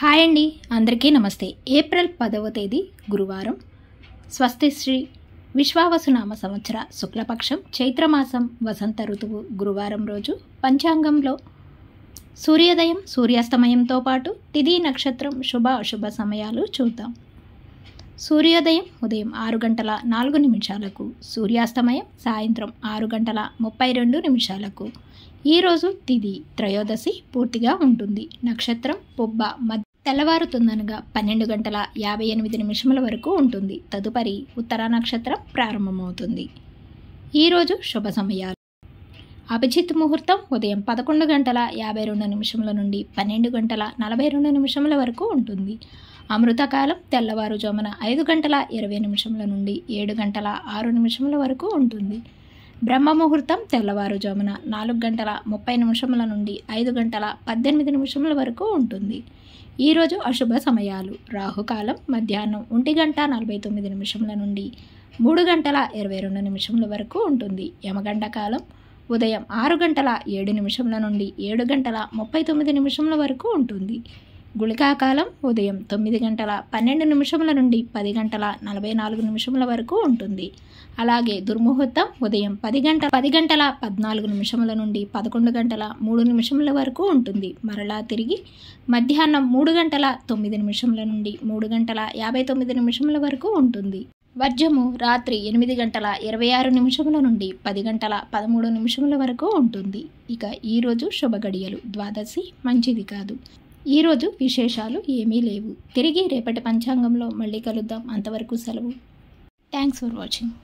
Hi అండి, అందరికీ నమస్తే. ఏప్రిల్ 10వ తేదీ గురువారం. స్వస్తి శ్రీ విశ్వావసునామ సంవత్సర శుక్లపక్షం చైత్రమాసం వసంత ఋతువు గురువారం రోజు పంచాంగంలో సూర్యోదయం సూర్యాస్తమయంతో పాటు తిథి నక్షత్రం శుభ అశుభ సమయాలు చూద్దాం. సూర్యోదయం ఉదయం 6:04 సూర్యాస్తమయం సాయంత్రం 6:32 ఈరోజు తిథి త్రయోదశి పూర్తిగా ఉంటుంది. నక్షత్రం పుబ్బ తెల్లవారుతుందనగా 12:58 వరకు ఉంటుంది. తదుపరి ఉత్తర నక్షత్రం ప్రారంభమవుతుంది. ఈరోజు శుభ సమయాలు: అభిజిత్ ముహూర్తం ఉదయం 11:52 నుండి 12:42 వరకు ఉంటుంది. అమృతకాలం తెల్లవారుజామున 5:20 నుండి 7:06 వరకు ఉంటుంది. బ్రహ్మ ముహూర్తం తెల్లవారుజామున 4:30 నుండి 5:18 వరకు ఉంటుంది. ఈరోజు అశుభ సమయాలు: రాహుకాలం మధ్యాహ్నం 1:49 నుండి 3:22 వరకు ఉంటుంది. యమగండ కాలం ఉదయం 6:07 నుండి 7:39 వరకు ఉంటుంది. గుళికాకాలం ఉదయం 9:12 నుండి 10:44 వరకు ఉంటుంది. అలాగే దుర్ముహూర్తం ఉదయం 10:14 నుండి 11:03 వరకు ఉంటుంది. మరలా తిరిగి మధ్యాహ్నం 3:09 నుండి 3:59 వరకు ఉంటుంది. వర్జము రాత్రి 8:26 నుండి 10:13 వరకు ఉంటుంది. ఇక ఈరోజు శుభ గడియలు: ద్వాదశి మంచిది కాదు. ఈరోజు విశేషాలు ఏమీ లేవు. తిరిగి రేపటి పంచాంగంలో మళ్ళీ కలుద్దాం. అంతవరకు సెలవు. Thanks for watching.